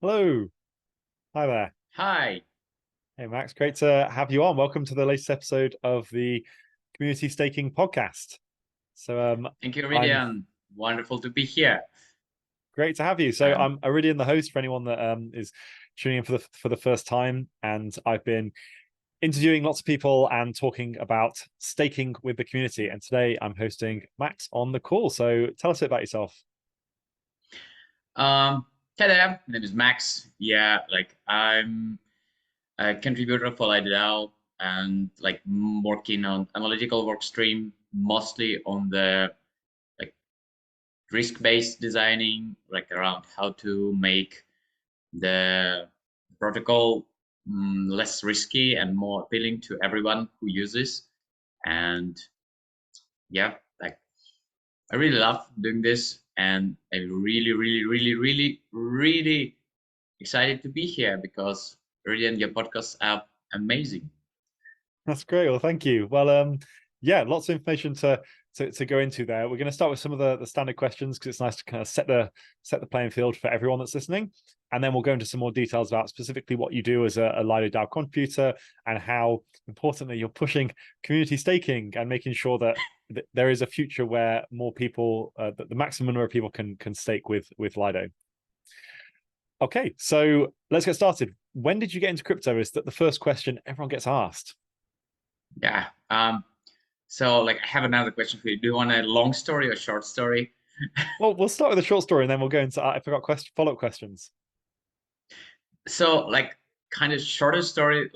Hello. Hi there. Hi, Hey, Max. Great to have you on. Welcome to the latest episode of the Community Staking Podcast. thank you, I'm Eridian. Wonderful to be here. great to have you. And I'm Eridian, the host for anyone that is tuning in for the first time, and I've been interviewing lots of people and talking about staking with the community. And today I'm hosting Max on the call. So tell us a bit about yourself. Hi there, my name is Max. Yeah, I'm a contributor for Lido DAO and working on analytical work stream, mostly on the like risk-based designing, like around how to make the protocol less risky and more appealing to everyone who uses. And yeah, I really love doing this, and I'm really excited to be here because Eridan and your podcasts are amazing. That's great. Well, thank you. Yeah, lots of information to go into there. We're going to start with some of the standard questions because it's nice to kind of set the playing field for everyone that's listening, and then we'll go into some more details about specifically what you do as a Lido DAO contributor and how importantly you're pushing community staking and making sure that there is a future where more people, that the maximum number of people can stake with Lido. Okay, so let's get started. When did you get into crypto? Is that the first question everyone gets asked? Yeah. So I have another question for you. Do you want a long story or short story? Well, we'll start with a short story and then we'll go into if I've got follow-up questions. So kind of shorter story.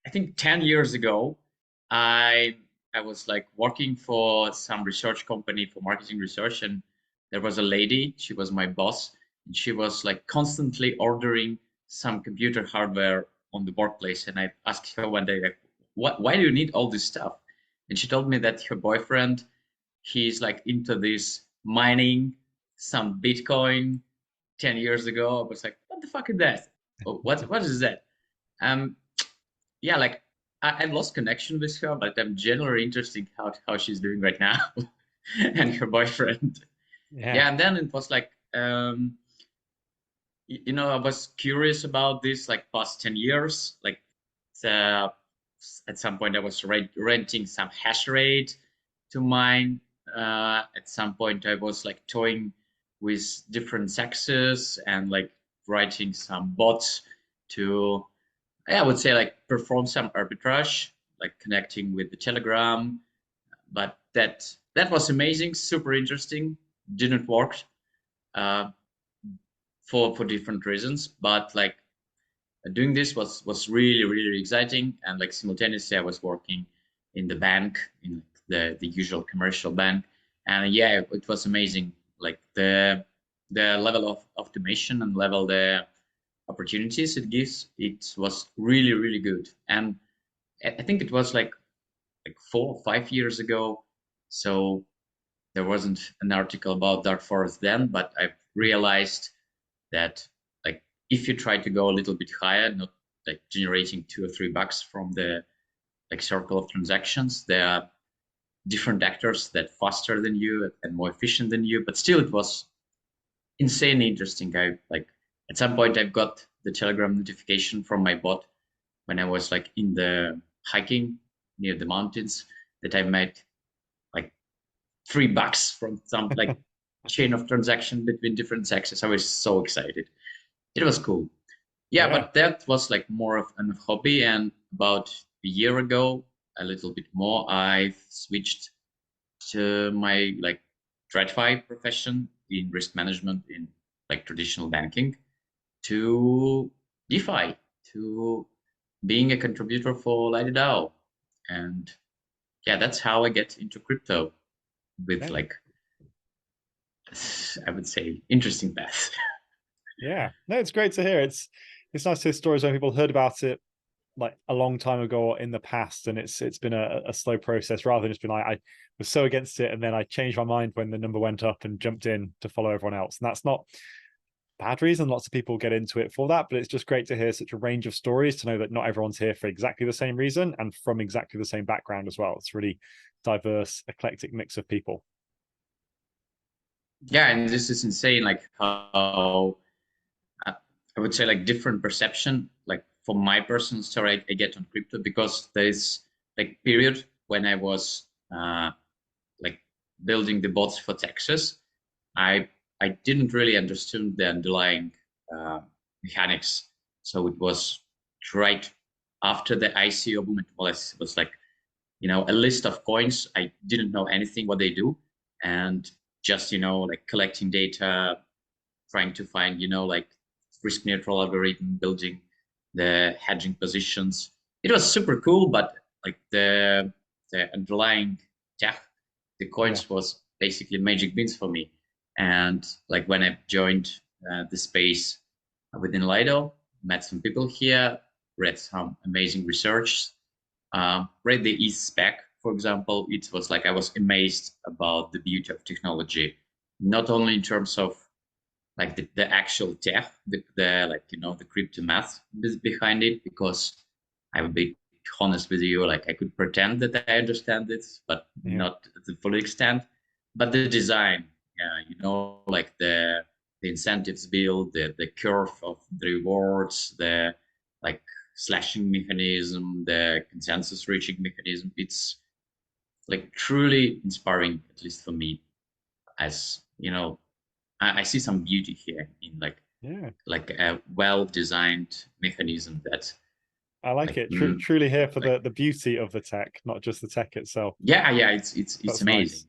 I think 10 years ago, I I was working for some research company for marketing research, and there was a lady. She was my boss, and she was constantly ordering some computer hardware on the workplace. And I asked her one day, why do you need all this stuff? And she told me that her boyfriend, he's into this mining some Bitcoin 10 years ago. I was like, what the fuck is that? Oh, what is that? Um, yeah, I've lost connection with her, but I'm generally interested how she's doing right now and her boyfriend. Yeah. Yeah, and then it was I was curious about this past 10 years. Uh, at some point I was renting some hash rate to mine. At some point I was toying with different sexes and writing some bots to, I would say, perform some arbitrage, connecting with the Telegram. But that was amazing, super interesting. Didn't work uh, for different reasons, but doing this was really exciting. And simultaneously I was working in the bank, in the usual commercial bank. And yeah, it was amazing. The level of automation and level the opportunities it gives, it was really good. And I think it was like 4 or 5 years ago, so there wasn't an article about dark forest then, but I've realized that if you try to go a little bit higher, not generating $2 or $3 from the circle of transactions, there are different actors that faster than you and more efficient than you. But still, it was insanely interesting. I at some point I've got the Telegram notification from my bot when I was in the hiking near the mountains that I made like $3 from some chain of transaction between different sexes. I was so excited. It was cool. Yeah, Yeah. but that was more of a hobby. And about a year ago, a little bit more, I've switched to my TradFi profession in risk management in traditional banking to DeFi, to being a contributor for Lido DAO. And yeah, that's how I get into crypto with Okay. I would say, interesting path. Yeah. No, it's great to hear. It's nice to hear stories when people heard about it like a long time ago or in the past, and it's been a slow process rather than just being like I was so against it and then I changed my mind when the number went up and jumped in to follow everyone else. And that's not bad reason. Lots of people get into it for that, but it's just great to hear such a range of stories to know that not everyone's here for exactly the same reason and from exactly the same background as well. It's really diverse, eclectic mix of people. Yeah, and this is insane, how I would say like different perception, like for my personal story I get on crypto, because there's like period when I was like building the bots for taxes. I didn't really understand the underlying mechanics. So it was right after the ICO boom. It was like, you know, a list of coins. I didn't know anything what they do, and just, you know, like collecting data, trying to find, you know, like risk neutral algorithm, building the hedging positions. It was super cool, but like the underlying tech, the coins was basically magic beans for me. And like when I joined the space within Lido, met some people here, read some amazing research, read the ETH spec, for example. It was like I was amazed about the beauty of technology, not only in terms of like the actual tech, the like, you know, the crypto math behind it, because I would be honest with you, like I could pretend that I understand it, but not to the full extent. But the design, you know, like the incentives build, the curve of the rewards, the like slashing mechanism, the consensus reaching mechanism, it's like truly inspiring, at least for me. As you know, I see some beauty here in like a well-designed mechanism that I like like it. Truly here for like the beauty of the tech, not just the tech itself. yeah, it's amazing. Nice.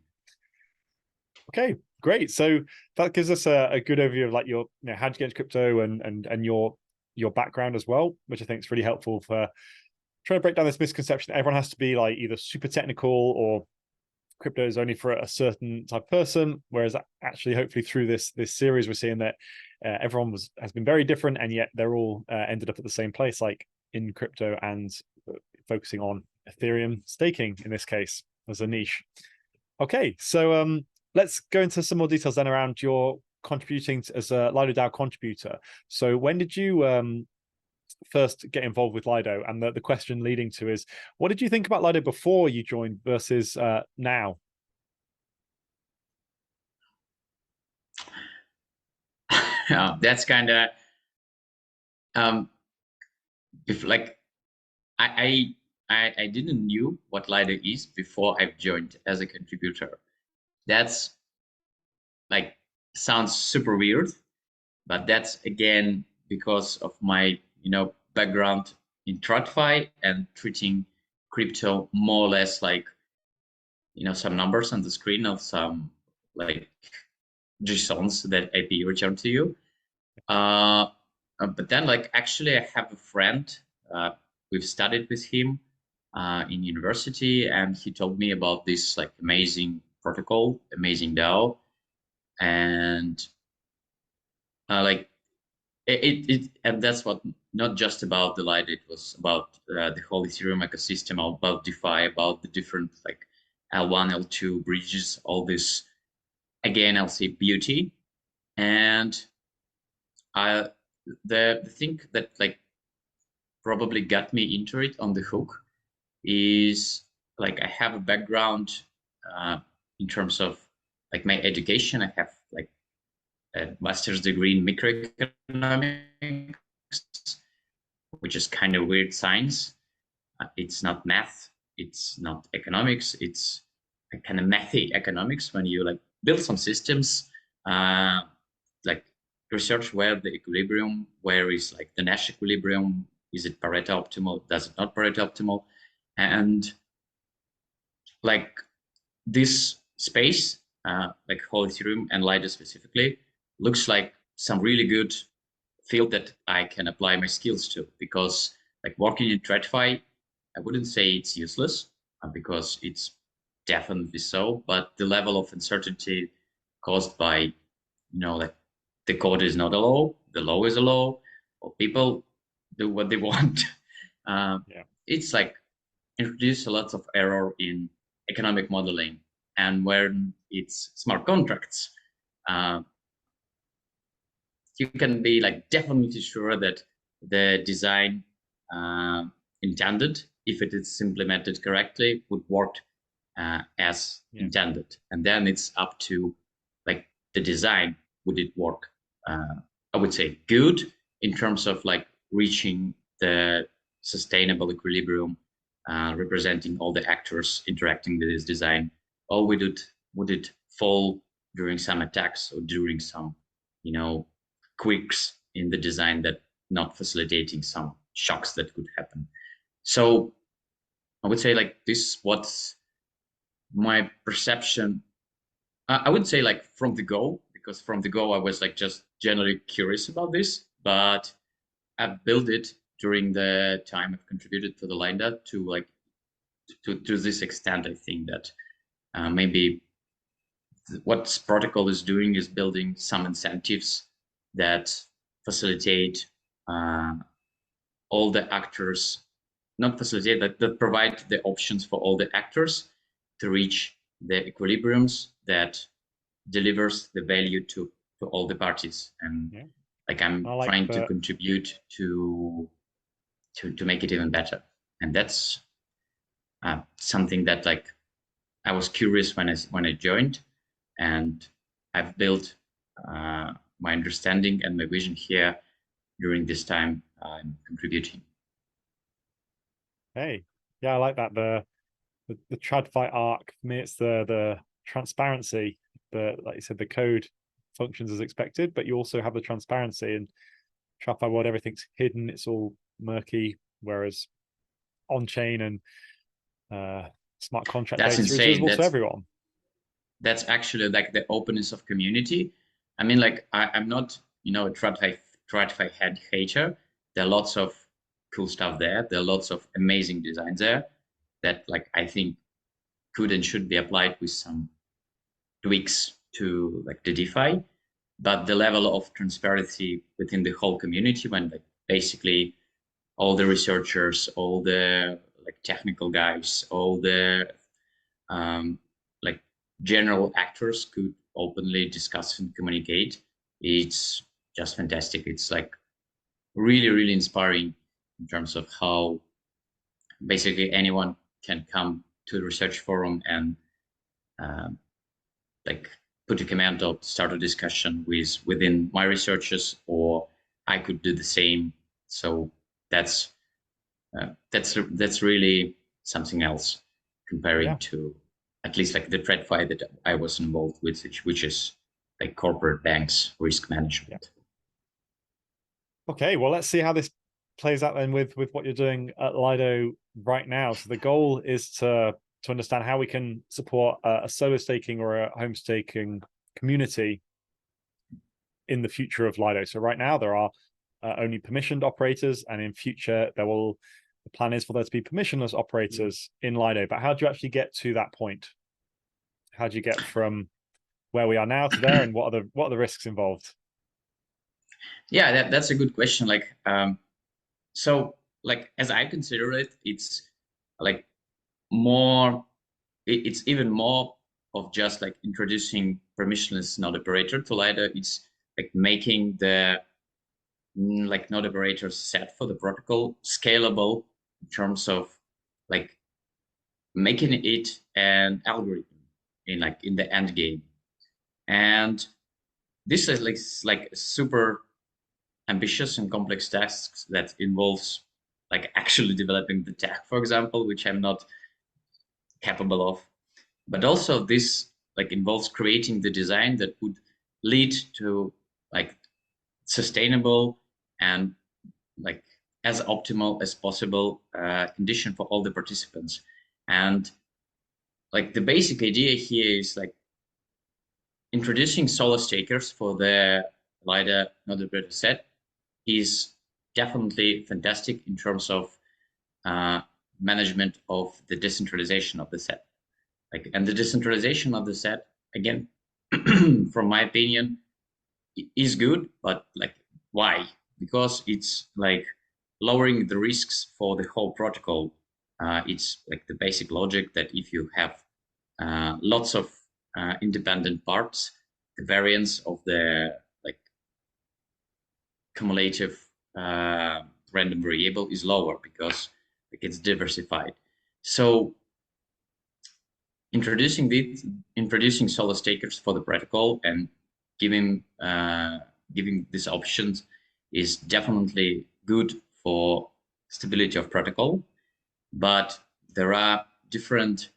Okay, great. So that gives us a good overview of like your, you know, how to get into crypto and your background as well, which I think is really helpful for trying to break down this misconception that everyone has to be like either super technical or crypto is only for a certain type of person. Whereas actually, hopefully through this series, we're seeing that everyone has been very different, and yet they're all ended up at the same place, like in crypto and focusing on Ethereum staking in this case as a niche. Okay, so let's go into some more details then around your contributing as a Lido DAO contributor. So when did you first get involved with Lido? And the question leading to is, what did you think about Lido before you joined versus now? That's kind of if like I didn't knew what Lido is before I joined as a contributor. That's like sounds super weird, but that's again because of my, you know, background in TradFi and treating crypto more or less like, you know, some numbers on the screen of some like JSONs that AP return to you. But then like actually I have a friend, we've studied with him in university, and he told me about this like amazing protocol, amazing DAO. And like and that's what, not just about the Light, it was about the whole Ethereum ecosystem, about DeFi, about the different like L1, L2 bridges, all this, again, I'll say beauty. And I the thing that like probably got me into it on the hook is like I have a background in terms of like my education. I have like a master's degree in microeconomics, which is kind of weird science. It's not math, it's not economics, it's a kind of mathy economics when you like build some systems, like research where the equilibrium, where is like the Nash equilibrium, is it Pareto optimal, does it not Pareto optimal? And like this space, like whole Ethereum and Lido specifically, looks like some really good field that I can apply my skills to, because like working in TradFi, I wouldn't say it's useless because it's definitely so, but the level of uncertainty caused by, you know, like the code is not a law, the law is a law, or people do what they want. It's like introduce a lot of error in economic modeling, and when it's smart contracts, uh, you can be like definitely sure that the design intended, if it is implemented correctly, would work as intended. And then it's up to like the design, would it work? I would say good in terms of like reaching the sustainable equilibrium, representing all the actors interacting with this design, or would it fall during some attacks or during some, you know, quirks in the design that not facilitating some shocks that could happen. So I would say like this, what's my perception. I would say like from the go, because from the go I was like just generally curious about this, but I've built it during the time I've contributed to the Lido to like to this extent. I think that maybe what protocol is doing is building some incentives that facilitate all the actors, not facilitate, that provide the options for all the actors to reach the equilibriums that delivers the value to all the parties. And Yeah. like I'm trying to contribute to make it even better. And that's something that like I was curious when I joined, and I've built my understanding and my vision here during this time I'm contributing. Hey, yeah, I like that. The TradFi arc, for me, it's the transparency. Like you said, the code functions as expected, but you also have the transparency. And TradFi world, everything's hidden, it's all murky, whereas on chain and smart contract data is visible to everyone. That's actually like the openness of community. I mean, like I'm not, you know, a TradFi head hater. There are lots of cool stuff there. There are lots of amazing designs there that like I think could and should be applied with some tweaks to like the DeFi. But the level of transparency within the whole community, when like basically all the researchers, all the like technical guys, all the like general actors could openly discuss and communicate, it's just fantastic. It's like really, really inspiring in terms of how basically anyone can come to the research forum and like put a comment or start a discussion within my researchers, or I could do the same. So that's really something else comparing to at least like the TradFi that I was involved with, which is like corporate banks risk management. Okay, well, let's see how this plays out then with what you're doing at Lido right now. So the goal is to understand how we can support a solo staking or a home staking community in the future of Lido. So right now there are only permissioned operators, and in future the plan is for there to be permissionless operators in Lido. But how do you actually get to that point? How do you get from where we are now to there, and what are the risks involved? Yeah, that's a good question. Like, so like as I consider it, it's like more. It's even more of just like introducing permissionless node operator to Lido. It's like making the like node operator set for the protocol scalable in terms of like making it an algorithm in the end game. And this is like super ambitious and complex tasks that involves like actually developing the tech, for example, which I'm not capable of. But also this like involves creating the design that would lead to like sustainable and like as optimal as possible condition for all the participants. And like the basic idea here is like introducing solo stakers for the Lido node operator set is definitely fantastic in terms of management of the decentralization of the set. Like, and the decentralization of the set, again, from my opinion, is good, but like, why? Because it's like lowering the risks for the whole protocol. It's like the basic logic that if you have lots of independent parts, the variance of the like cumulative random variable is lower because it's diversified. So introducing solo stakers for the protocol and giving these options is definitely good for stability of protocol, but there are different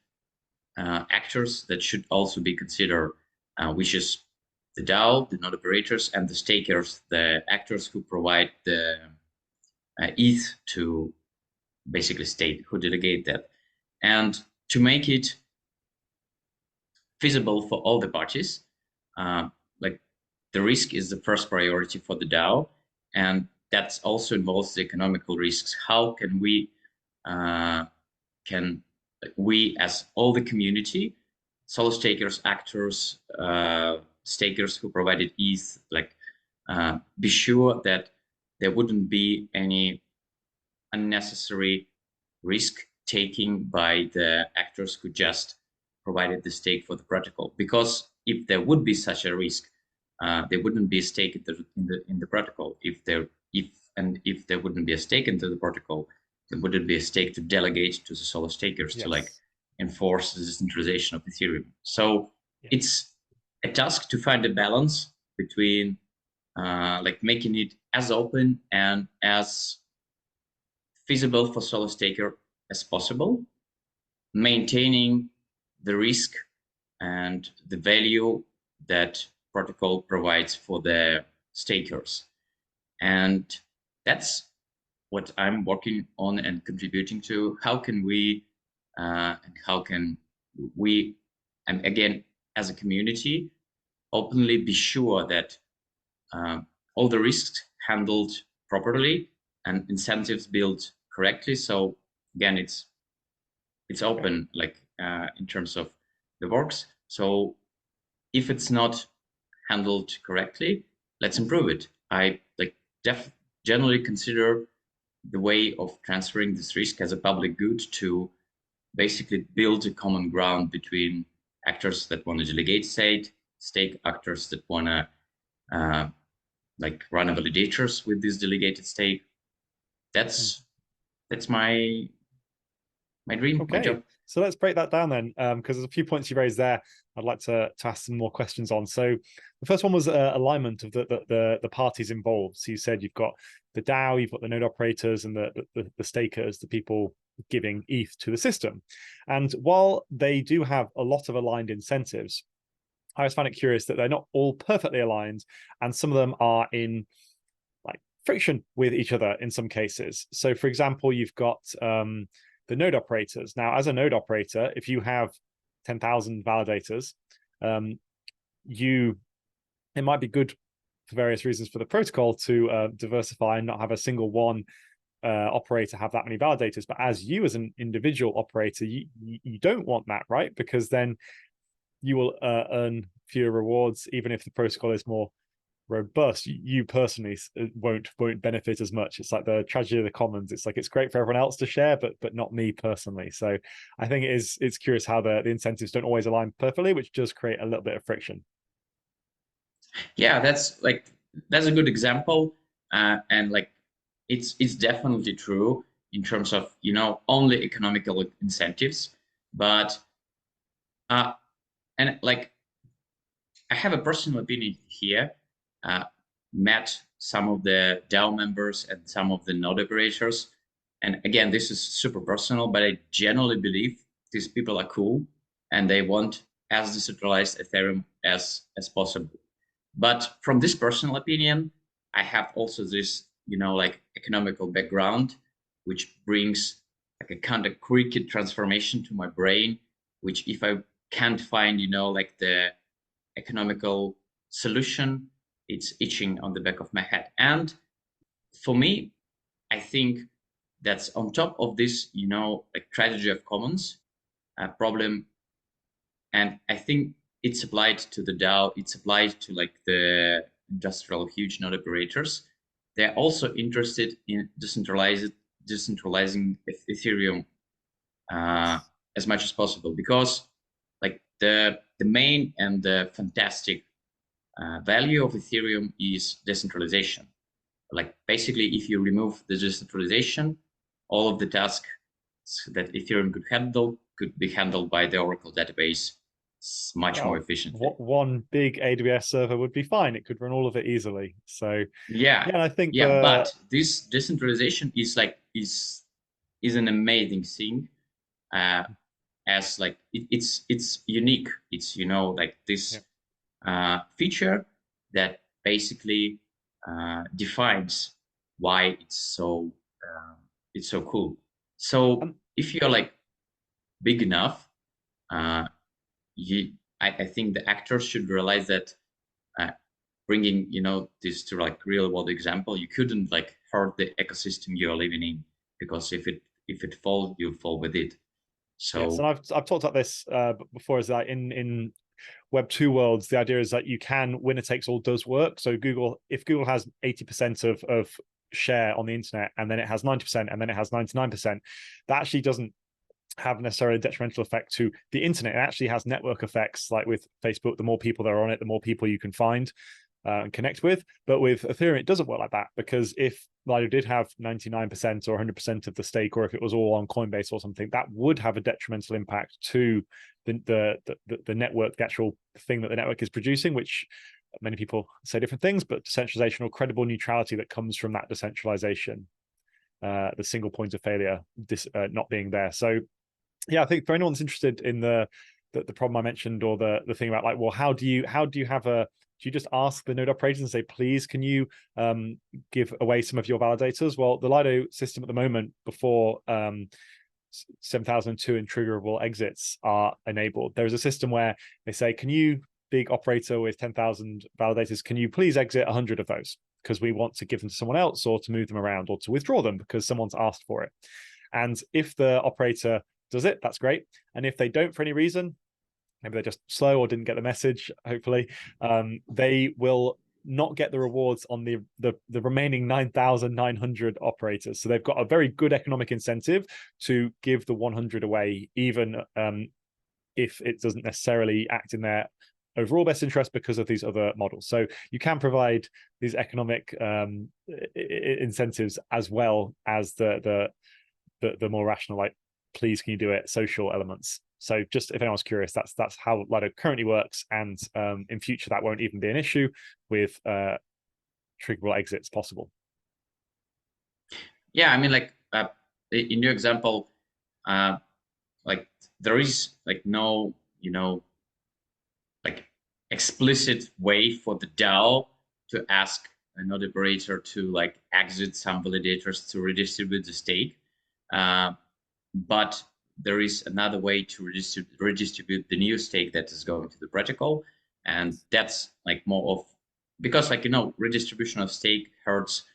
actors that should also be considered, which is the DAO, the node operators, and the stakers, the actors who provide the ETH to basically stake, who delegate that. And to make it feasible for all the parties, like the risk is the first priority for the DAO, and that also involves the economical risks. How can we as all the community, solo stakers, actors, stakers who provided ETH, like be sure that there wouldn't be any unnecessary risk taking by the actors who just provided the stake for the protocol? Because if there would be such a risk, there wouldn't be a stake in the protocol. If there wouldn't be a stake into the protocol, there wouldn't be a stake to delegate to the solo stakers to like enforce the decentralization of Ethereum. So it's a task to find a balance between like making it as open and as feasible for solo staker as possible, maintaining the risk and the value that protocol provides for the stakers. And that's what I'm working on and contributing to. How can we and again, as a community, openly be sure that all the risks handled properly and incentives built correctly. So again, it's open, like in terms of the works. So if it's not handled correctly, let's improve it. I like generally consider the way of transferring this risk as a public good to basically build a common ground between actors that want to delegate stake, actors that want to like run a validators with this delegated stake. That's my dream, my job. So let's break that down then, because there's a few points you raised there I'd like to ask some more questions on. So the first one was alignment of the parties involved. So you said you've got the DAO, you've got the node operators and the stakers, the people giving ETH to the system. And while they do have a lot of aligned incentives, I always find it curious that they're not all perfectly aligned, and some of them are in like friction with each other in some cases. So for example, you've got the node operators. Now, as a node operator, if you have 10,000 validators, it might be good for various reasons for the protocol to diversify and not have a single one operator have that many validators. But as an individual operator, you don't want that, right? Because then you will earn fewer rewards, even if the protocol is more robust. You personally won't benefit as much. It's like the tragedy of the commons. It's like it's great for everyone else to share, but not me personally. So I think it's curious how the incentives don't always align perfectly, which does create a little bit of friction. Yeah, that's a good example, and like it's definitely true in terms of only economical incentives, but and like I have a personal opinion here. Met some of the DAO members and some of the node operators, and again, this is super personal, but I generally believe these people are cool and they want as decentralized Ethereum as possible. But from this personal opinion, I have also this like economical background, which brings like a kind of cricket transformation to my brain, which if I can't find like the economical solution, it's itching on the back of my head. And for me, I think that's on top of this like tragedy of commons problem, and I think it's applied to the DAO, it's applied to like the industrial huge node operators. They're also interested in decentralizing Ethereum as much as possible, because like the main and the fantastic value of Ethereum is decentralization. Like basically, if you remove the decentralization, all of the tasks that Ethereum could handle could be handled by the Oracle database much more efficiently. One big AWS server would be fine. It could run all of it easily. So Yeah, and I think yeah, but this decentralization is like is an amazing thing. As like it's unique. It's like this feature that basically defines why it's so cool. So if you're like big enough, I think the actors should realize that bringing this to like real world example, you couldn't like hurt the ecosystem you're living in, because if it falls, you fall with it. So yes, and I've talked about this before, is that in Web 2 worlds, the idea is that you can winner takes all does work. So if Google has 80% of share on the internet, and then it has 90%, and then it has 99%, that actually doesn't have necessarily a detrimental effect to the internet. It actually has network effects, like with Facebook. The more people that are on it, the more people you can find and connect with. But with Ethereum, it doesn't work like that, because if Lido did have 99% or 100% of the stake, or if it was all on Coinbase or something, that would have a detrimental impact to the network, the actual thing that the network is producing, which many people say different things, but decentralization or credible neutrality that comes from that decentralization, the single point of failure not being there. So yeah, I think for anyone that's interested in the problem I mentioned, or the thing about like, well, how do you do you just ask the node operators and say, please, can you give away some of your validators? Well, the Lido system at the moment, before 7002 and triggerable exits are enabled, there is a system where they say, can you, big operator with 10,000 validators, can you please exit 100 of those? Because we want to give them to someone else, or to move them around, or to withdraw them because someone's asked for it. And if the operator does it, that's great. And if they don't for any reason, maybe they're just slow or didn't get the message, hopefully, they will not get the rewards on the remaining 9,900 operators. So they've got a very good economic incentive to give the 100 away, even if it doesn't necessarily act in their overall best interest because of these other models. So you can provide these economic incentives, as well as the more rational, like, please can you do it, social elements. So just if anyone's curious, that's how Lido currently works, and in future that won't even be an issue with triggerable exits possible. Yeah, I mean, like in your example, like there is like no like explicit way for the DAO to ask another operator to like exit some validators to redistribute the stake. But there is another way to redistribute the new stake that is going to the protocol. And that's like more of, because like, redistribution of stake hurts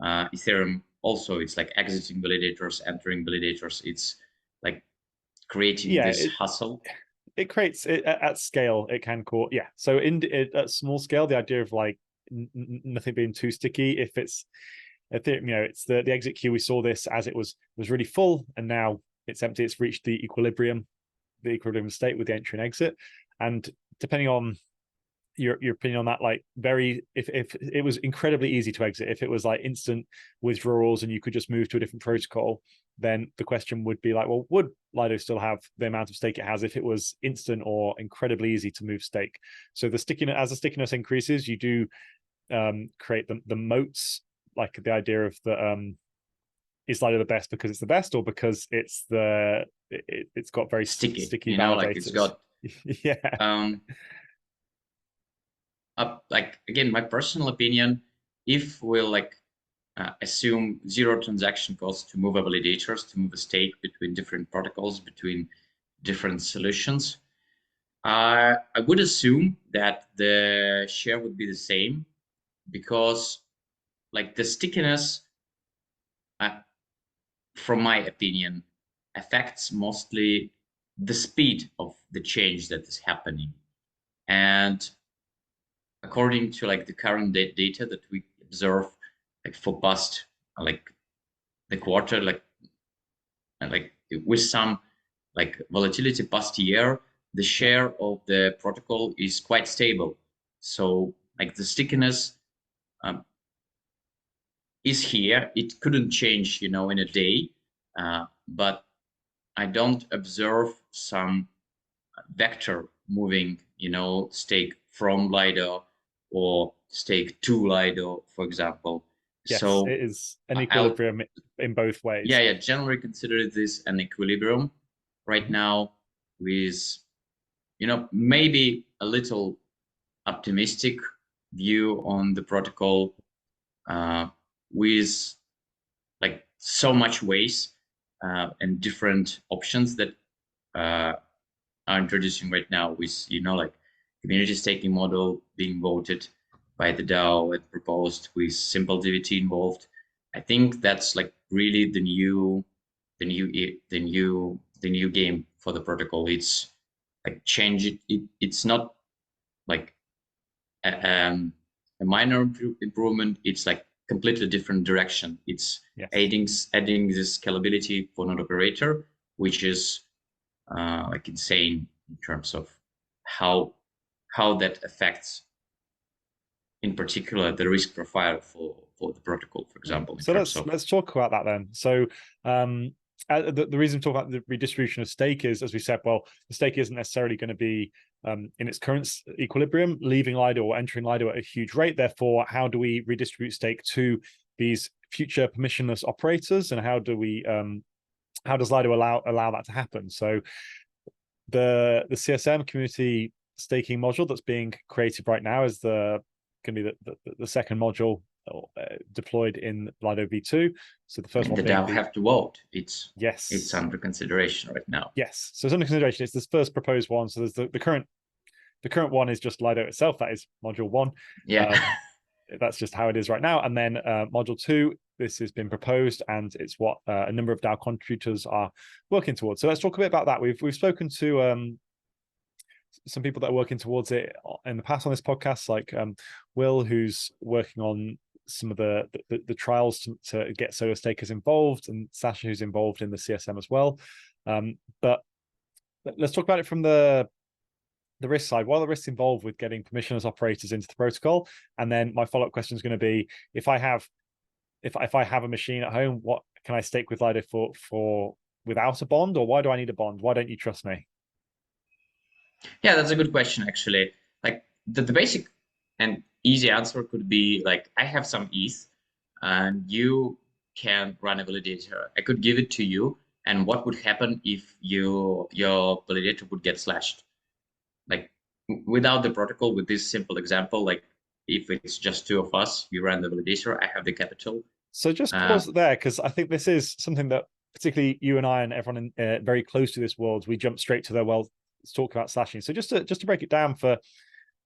Ethereum also. It's like exiting validators, entering validators. It's like creating this hustle. It creates it at scale. It can cause, so at small scale, the idea of like nothing being too sticky, if it's it's the exit queue. We saw this as it was really full, and now it's empty. It's reached the equilibrium state with the entry and exit. And depending on your opinion on that, like if it was incredibly easy to exit, if it was like instant withdrawals and you could just move to a different protocol, then the question would be like, well, would Lido still have the amount of stake it has if it was instant or incredibly easy to move stake? So as the stickiness increases, you do create the moats, like the idea of the is Lido the best because it's the best, or because it's got very sticky validators? Like it's got like, again, my personal opinion, if we'll like assume zero transaction costs to move a validators, to move a stake between different protocols, between different solutions, I would assume that the share would be the same, because like the stickiness, from my opinion, affects mostly the speed of the change that is happening. And according to like the current data that we observe, like for past like the quarter, like with some like volatility past year, the share of the protocol is quite stable. So like the stickiness is here. It couldn't change, in a day, but I don't observe some vector moving, stake from Lido or stake to Lido, for example. Yes, So it is an I equilibrium in both ways. yeah, generally consider this an equilibrium right now with, maybe a little optimistic view on the protocol, with like so much ways and different options that are introducing right now, with like community staking model being voted by the DAO and proposed with simple DVT involved. I think that's like really the new game for the protocol. It's like change it. It's not like a minor improvement. It's like completely different direction. It's Yes. adding this scalability for node operator, which is like insane in terms of how that affects, in particular, the risk profile for the protocol, for example. So let's talk about that then. So the reason we talk about the redistribution of stake is, as we said, well, the stake isn't necessarily going to be in its current equilibrium, leaving Lido or entering Lido at a huge rate. Therefore, how do we redistribute stake to these future permissionless operators, and how does Lido allow that to happen? So the CSM community staking module that's being created right now is going to be the second module deployed in Lido v2. So the first one the DAO have to vote. It's under consideration right now. Yes, so it's under consideration. It's this first proposed one. So there's the current one is just Lido itself. That is module 1. Yeah. That's just how it is right now. And then module 2, this has been proposed, and it's what a number of DAO contributors are working towards. So let's talk a bit about that. We've spoken to some people that are working towards it in the past on this podcast, like Will, who's working on some of the trials to get solo stakers involved, and Sasha, who's involved in the CSM as well. But let's talk about it from the risk side. What are the risks involved with getting permissionless operators into the protocol? And then my follow-up question is going to be, if I have a machine at home, what can I stake with Lido for without a bond, or why do I need a bond? Why don't you trust me? Yeah, that's a good question, actually. Like the basic and easy answer could be like, I have some ETH and you can run a validator. I could give it to you. And what would happen if your validator would get slashed? Like without the protocol, with this simple example, like if it's just 2 of us, you run the validator, I have the capital. So just pause there, because I think this is something that particularly you and I and everyone very close to this world, we jump straight to the, well, let's talk about slashing. So just to break it down for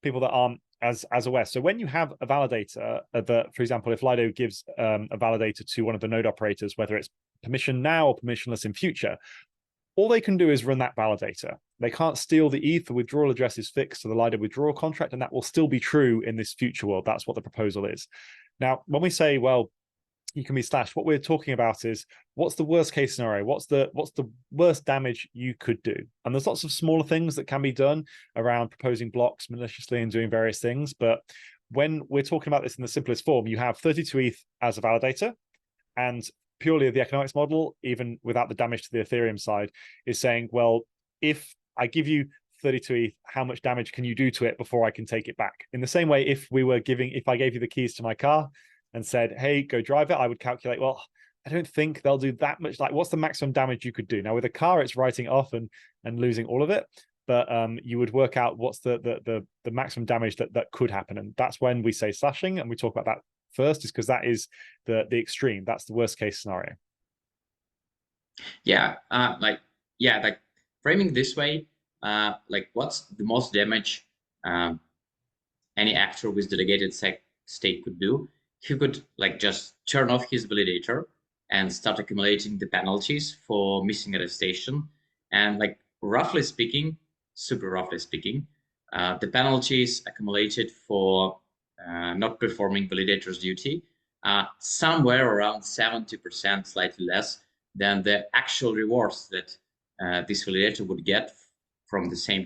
people that aren't as aware. So when you have a validator, for example, if Lido gives a validator to one of the node operators, whether it's permission now or permissionless in future, all they can do is run that validator. They can't steal the ETH. The withdrawal address is fixed to the Lido withdrawal contract, and that will still be true in this future world. That's what the proposal is. Now, when we say, well, you can be slashed, what we're talking about is, what's the worst case scenario? What's the worst damage you could do? And there's lots of smaller things that can be done around proposing blocks maliciously and doing various things. But when we're talking about this in the simplest form, you have 32 ETH as a validator, and purely the economics model, even without the damage to the Ethereum side, is saying, well, if I give you 32 ETH, how much damage can you do to it before I can take it back? In the same way, if I gave you the keys to my car and said, hey, go drive it, I would calculate, well, I don't think they'll do that much. Like, what's the maximum damage you could do? Now, with a car, it's writing off and losing all of it. But you would work out what's the maximum damage that could happen. And that's when we say slashing, and we talk about that first, is because that is the extreme. That's the worst case scenario. Yeah, like framing this way, like what's the most damage any actor with delegated stake could do? He could like just turn off his validator and start accumulating the penalties for missing attestation. And like roughly speaking, super roughly speaking, the penalties accumulated for not performing validator's duty somewhere around 70%, slightly less than the actual rewards that this validator would get from the same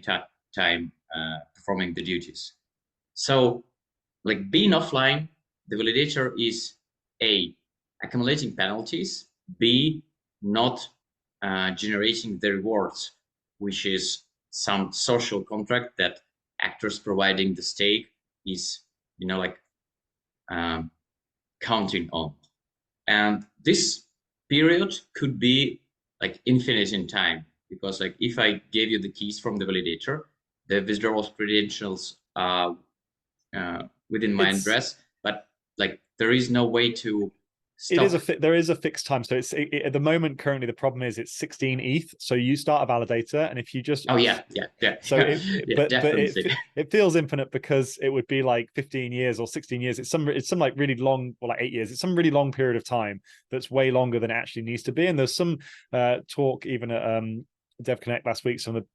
time performing the duties. So like being offline, the validator is A, accumulating penalties, B, not generating the rewards, which is some social contract that actors providing the stake is, you know, like counting on. And this period could be like infinite in time, because like if I gave you the keys from the validator, the withdrawal credentials are within my address, but like there is no way to stop. There is a fixed time. So at the moment, currently, the problem is it's 16 ETH. So you start a validator, and if you just So it feels infinite because it would be like 15 years or 16 years. It's some like really long, or like 8 years. It's some really long period of time that's way longer than it actually needs to be. And there's some talk even at Dev Connect last week, some of the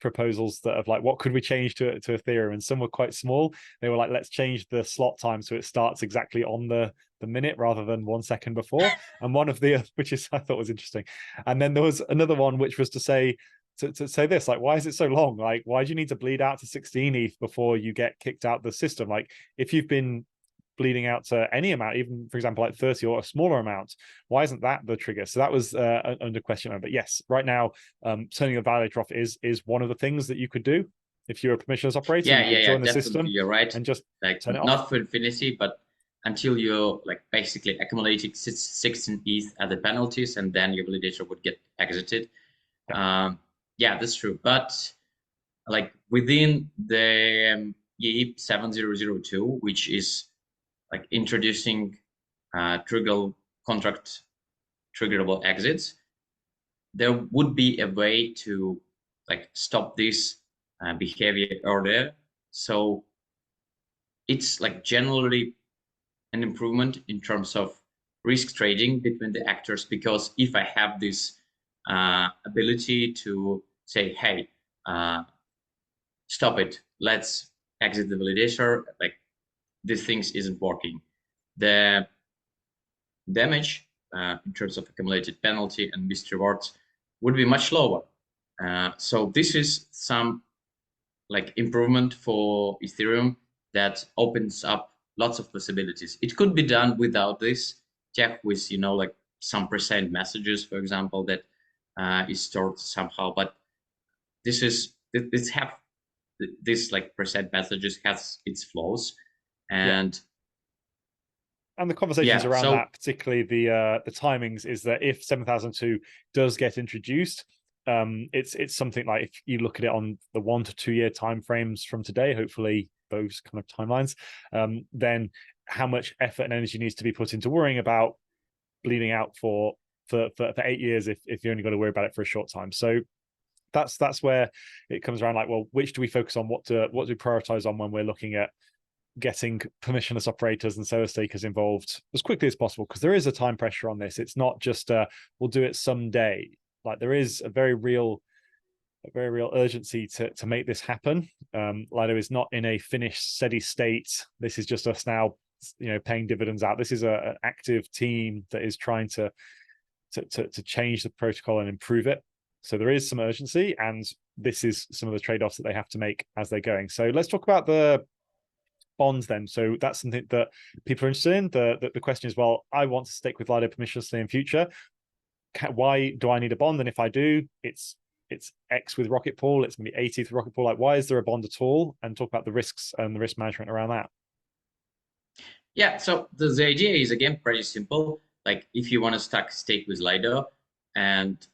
proposals that of like, what could we change to Ethereum, and some were quite small. They were like, let's change the slot time so it starts exactly on the minute rather than 1 second before. And one of the, which is I thought was interesting. And then there was another one which was to say this, like, why is it so long? Like, why do you need to bleed out to 16 ETH before you get kicked out of the system? Like, if you've been bleeding out to any amount, even for example like 30 or a smaller amount, why isn't that the trigger? So that was under question. But yes, right now turning the validator off is one of the things that you could do if you're a permissionless operator. You could join the system, you're right, and just like turn it off. Not for infinity, but until you're like basically accumulating 16 ETH at the penalties, and then your validator would get exited. Yeah, that's true. But like within the EE 7002, which is like introducing contract triggerable exits, there would be a way to like stop this behavior earlier. So it's like generally an improvement in terms of risk trading between the actors, because if I have this ability to say, hey, stop it, let's exit the validator, like this thing isn't working, the damage in terms of accumulated penalty and missed rewards would be much lower. So this is some like improvement for Ethereum that opens up lots of possibilities. It could be done without this check with, you know, like some percent messages, for example, that is stored somehow. But this like percent messages has its flaws, and the conversations around that, particularly the timings, is that if 7002 does get introduced, it's something like, if you look at it on the 1 to 2 year timeframes from today, hopefully those kind of timelines, then how much effort and energy needs to be put into worrying about bleeding out for 8 years if you only got to worry about it for a short time. So that's where it comes around, like, well, which do we focus on? What do we prioritize on when we're looking at getting permissionless operators and solo stakers involved as quickly as possible? Because there is a time pressure on this. It's not just we'll do it someday. Like, there is a very real urgency to make this happen. Lido is not in a finished steady state. This is just us now, you know, paying dividends out. This is an active team that is trying to change the protocol and improve it. So there is some urgency, and this is some of the trade-offs that they have to make as they're going. So let's talk about the bonds then. So that's something that people are interested in. The question is, well, I want to stick with Lido permissionlessly in future. Why do I need a bond? And if I do, it's X with Rocket Pool, it's going to be 80 with Rocket Pool. Like, why is there a bond at all? And talk about the risks and the risk management around that. Yeah, so the idea is, again, pretty simple. Like, if you want to stake with Lido, and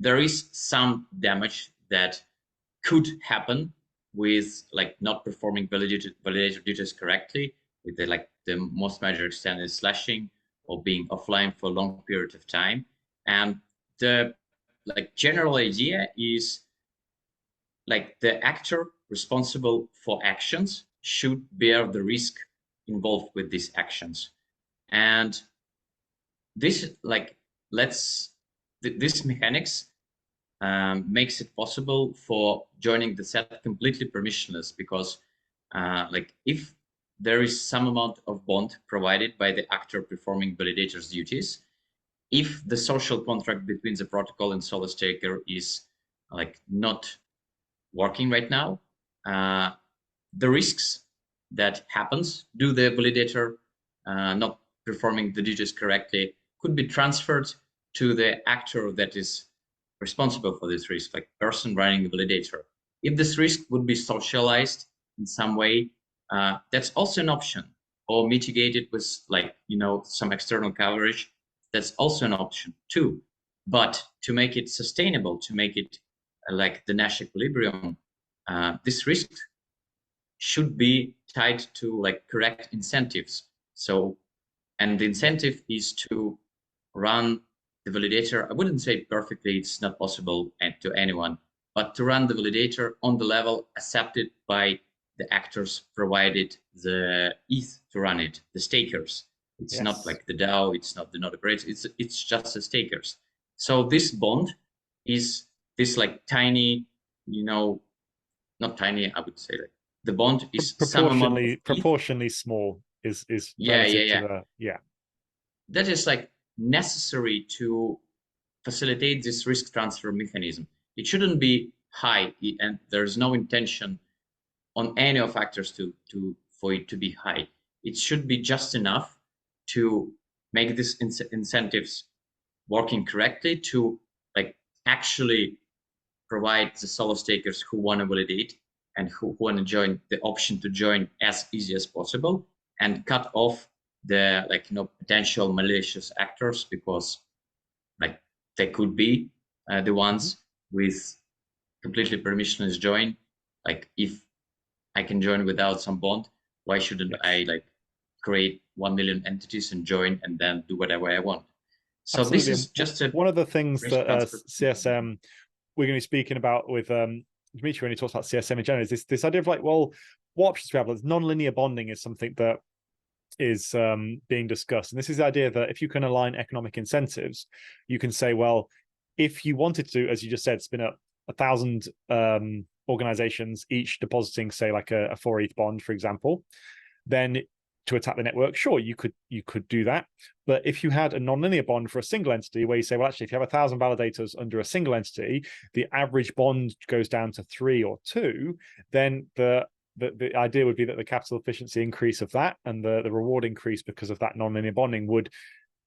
there is some damage that could happen with like not performing validator duties correctly, with the most major extent is slashing or being offline for a long period of time. And the like general idea is like the actor responsible for actions should bear the risk involved with these actions. And this this mechanics makes it possible for joining the set completely permissionless, because like if there is some amount of bond provided by the actor performing validator's duties, if the social contract between the protocol and solo staker is like not working right now, the risks that happens due the validator not performing the duties correctly could be transferred to the actor that is responsible for this risk, like person running the validator. If this risk would be socialized in some way, that's also an option, or mitigated with like, some external coverage. That's also an option too. But to make it sustainable, to make it like the Nash equilibrium, this risk should be tied to like correct incentives. So, and the incentive is to run the validator. I wouldn't say perfectly, it's not possible to anyone, but to run the validator on the level accepted by the actors provided the ETH to run it, the stakers. It's not like the DAO, it's not the node operator, it's just the stakers. So this bond is this like tiny, not tiny, I would say, like the bond is proportionally small is yeah. to the That is like necessary to facilitate this risk transfer mechanism. It shouldn't be high, and there's no intention on any of factors for it to be high. It should be just enough to make these incentives working correctly, to like actually provide the solo stakers who want to validate and who want to join the option to join as easy as possible, and cut off the potential malicious actors, because like they could be the ones with completely permissionless join. Like if I can join without some bond, why shouldn't I like create 1 million entities and join and then do whatever I want? So absolutely. this is just one of the things that CSM we're going to be speaking about with Dmitry when he talks about CSM in general is this idea of like, well, what options we have? Like, nonlinear bonding is something that is being discussed, and this is the idea that if you can align economic incentives, you can say, well, if you wanted to, as you just said, spin up 1,000 organizations, each depositing, say, like a 4 ETH bond, for example, then to attack the network, sure, you could do that. But if you had a nonlinear bond for a single entity, where you say, well, actually, if you have 1,000 validators under a single entity, the average bond goes down to 3 or 2, then the idea would be that the capital efficiency increase of that and the reward increase because of that nonlinear bonding would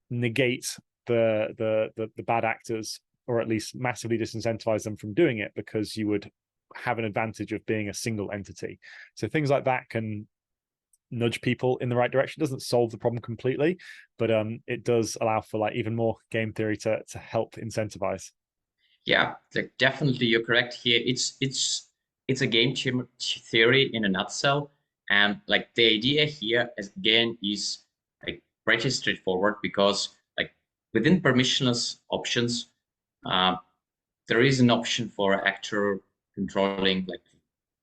negate the bad actors, or at least massively disincentivize them from doing it, because you would have an advantage of being a single entity. So things like that can nudge people in the right direction. It doesn't solve the problem completely, but it does allow for like even more game theory to help incentivize. Yeah, like definitely you're correct here. It's a game theory in a nutshell, and like the idea here again is like pretty straightforward, because like within permissionless options, there is an option for actor controlling like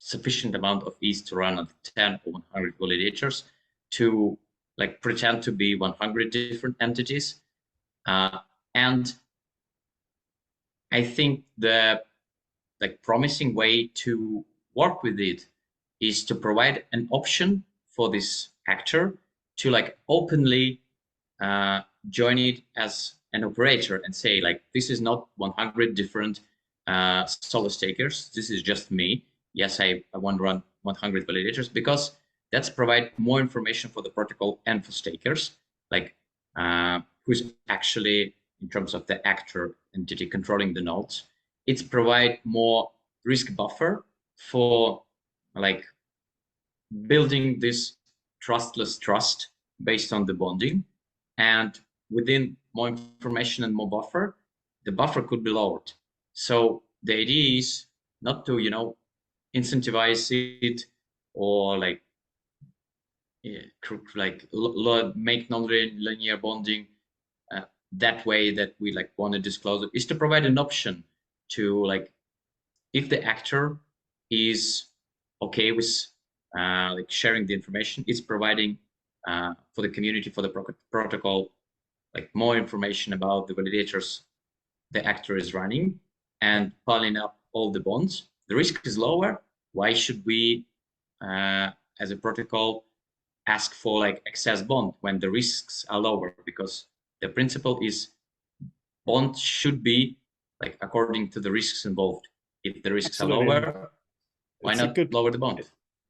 sufficient amount of ETH to run on 10 or 100 validators to like pretend to be 100 different entities. And I think the like promising way to work with it is to provide an option for this actor to like openly join it as an operator and say like, this is not 100 different solo stakers. This is just me. Yes, I want to run 100 validators, because that's provide more information for the protocol and for stakers, like who's actually, in terms of the actor entity controlling the nodes. It's provide more risk buffer for like building this trustless trust based on the bonding. And within more information and more buffer, the buffer could be lowered. So the idea is not to, incentivize it or like make non-linear bonding that way that we like want to disclose it, is to provide an option to like, if the actor is okay with like sharing the information, it's providing for the community, for the protocol, like more information about the validators the actor is running, and piling up all the bonds. The risk is lower. Why should we, as a protocol, ask for like excess bond when the risks are lower? Because the principle is bond should be like according to the risks involved. If the risks are lower, why not lower the bond?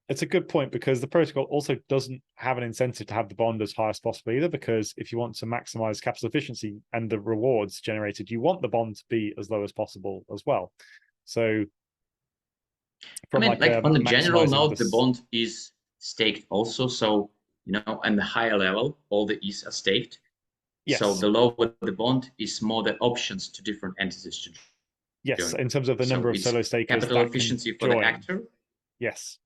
it's a good point, because the protocol also doesn't have an incentive to have the bond as high as possible either, because if you want to maximize capital efficiency and the rewards generated, you want the bond to be as low as possible as well. So from I mean, like on the general maximizing note, this, the bond is staked also. So, you know, on the higher level, all the ETH are staked. yes. So the lower the bond is, more the options to different entities to yes, join. in terms of the number of solo stakers, capital efficiency for the actor. Yes.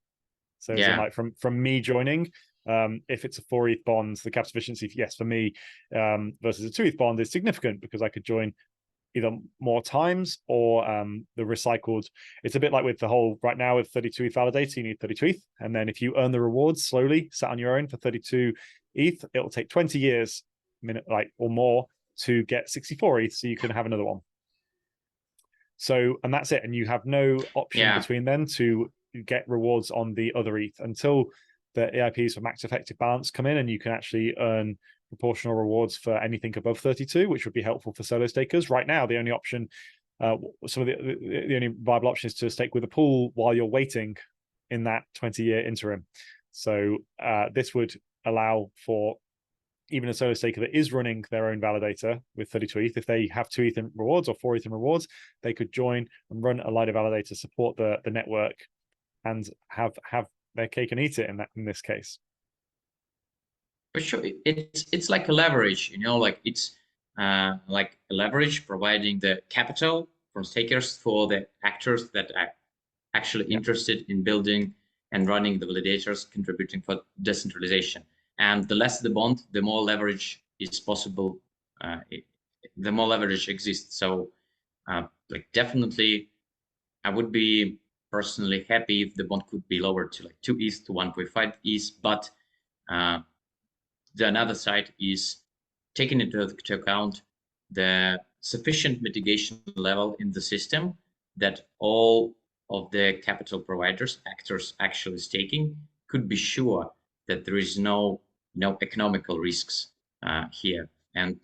So as in, like, from me joining, if it's a 4 ETH bond, the capital efficiency, yes, for me, versus a 2 ETH bond is significant, because I could join either more times or the recycled. It's a bit like with the whole, right now with 32 ETH validator, you need 32 ETH. And then if you earn the rewards slowly, sat on your own for 32 ETH, it'll take 20 years, or more, to get 64 ETH, so you can have another one. So, and that's it. And you have no option between then to get rewards on the other ETH until the EIPs for max effective balance come in, and you can actually earn proportional rewards for anything above 32, which would be helpful for solo stakers. Right now, the only option, some of the only viable option is to stake with a pool while you're waiting in that 20-year interim. So this would allow for even a solo staker that is running their own validator with 32 ETH, if they have 2 ETH in rewards or 4 ETH in rewards, they could join and run a Lido validator, support the network, and have their cake and eat it in this case. For sure, it's like a leverage, you know, like it's like a leverage providing the capital from stakers for the actors that are actually interested in building and running the validators, contributing for decentralization. And the less the bond, the more leverage is possible. The more leverage exists. So, like, definitely, I would be personally happy if the bond could be lowered to like 2 ETH to 1.5 ETH. But the another side is taking into account the sufficient mitigation level in the system that all of the capital providers, actors actually staking, could be sure that there is no economical risks here. And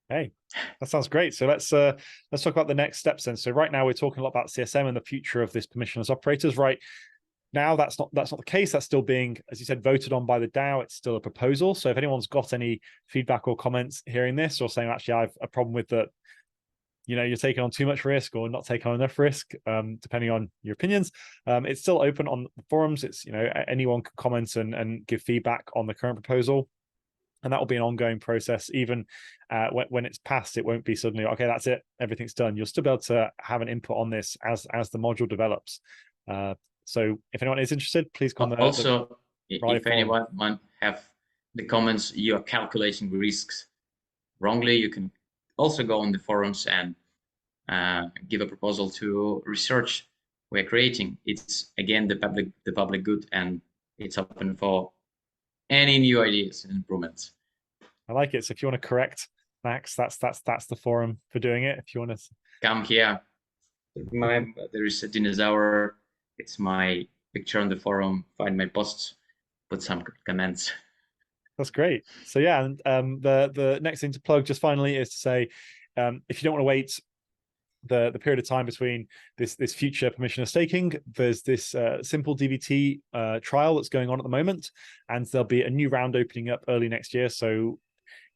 Hey, that sounds great. So let's talk about the next steps then. So right now we're talking a lot about CSM and the future of this permissionless operators. Right now, that's not the case. That's still being, as you said, voted on by the DAO. It's still a proposal. So if anyone's got any feedback or comments hearing this, or saying, actually, I have a problem with that, you're taking on too much risk or not taking on enough risk, depending on your opinions, it's still open on the forums. It's, anyone can comment and give feedback on the current proposal. And that will be an ongoing process. Even when it's passed, it won't be suddenly, okay, that's it, everything's done. You'll still be able to have an input on this as the module develops. So if anyone is interested, please comment. Also, if anyone have the comments, you're calculating risks wrongly, you can also go on the forums and give a proposal to research we're creating. It's, again, the public good, and it's open for any new ideas and improvements. I like it. So if you want to correct Max, that's the forum for doing it. If you want to come here, there is a dinosaur. It's my picture on the forum. Find my posts, put some comments. That's great. So yeah, and the next thing to plug, just finally, is to say, if you don't want to wait the period of time between this future permissionless staking, there's this simple DVT trial that's going on at the moment, and there'll be a new round opening up early next year. So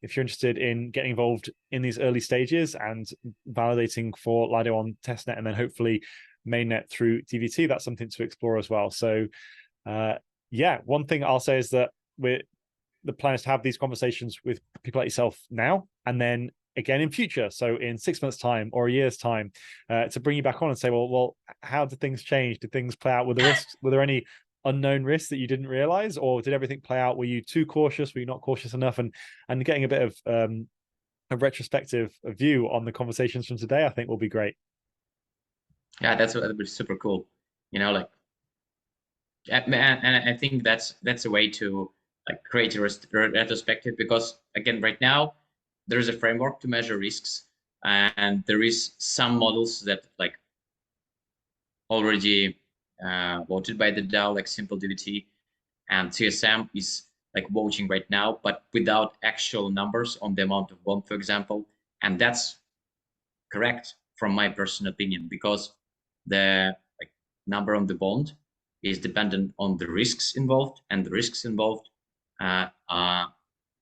if you're interested in getting involved in these early stages and validating for Lido on testnet and then hopefully mainnet through DVT, that's something to explore as well. So yeah, one thing I'll say is that the plan is to have these conversations with people like yourself now, and then again in future. So in 6 months' time or a year's time, to bring you back on and say, well, how did things change? Did things play out with the risks? Were there any unknown risks that you didn't realize, or did everything play out? Were you too cautious? Were you not cautious enough? And getting a bit of a retrospective view on the conversations from today, I think, will be great. Yeah, that'd be super cool. Like, and I think that's a way to like create a retrospective, because again, right now there is a framework to measure risks, and there is some models that like already voted by the DAO, like simple DVT, and CSM is like voting right now, but without actual numbers on the amount of bond, for example. And that's correct from my personal opinion, because the number on the bond is dependent on the risks involved, and the risks involved are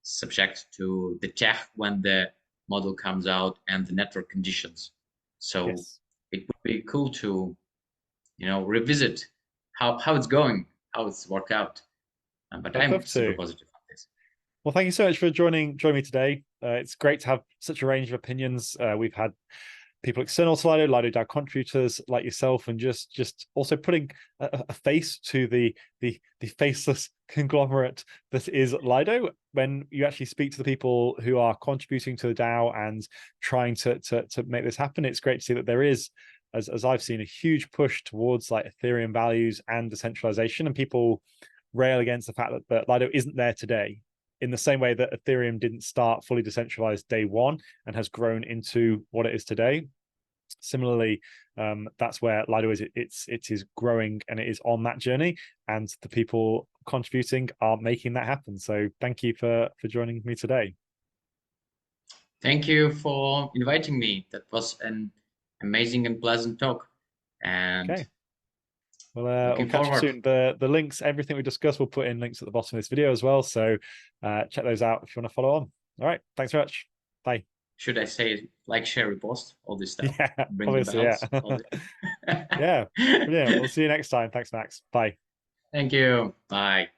subject to the check when the model comes out and the network conditions. So Yes. it would be cool to, revisit how it's going, how it's worked out. But I'd I'm love super to. positive on this. Well, thank you so much for joining me today. It's great to have such a range of opinions. We've had people external to Lido, Lido DAO contributors like yourself, and just also putting a face to the faceless conglomerate that is Lido. When you actually speak to the people who are contributing to the DAO and trying to make this happen, it's great to see that there is, as I've seen, a huge push towards like Ethereum values and decentralization, and people rail against the fact that Lido isn't there today, in the same way that Ethereum didn't start fully decentralized day one and has grown into what it is today. Similarly, that's where Lido is. It is growing, and it is on that journey, and the people contributing are making that happen. So thank you for joining me today. Thank you for inviting me. That was an amazing and pleasant talk. And okay. Well, looking we'll catch forward. you soon. The links, everything we discussed, we'll put in links at the bottom of this video as well. So check those out if you want to follow on. All right. Thanks very much. Bye. Should I say like, share, repost, all this stuff? Yeah, Bring obviously, the bells, yeah. Yeah. Brilliant. We'll see you next time. Thanks, Max. Bye. Thank you. Bye.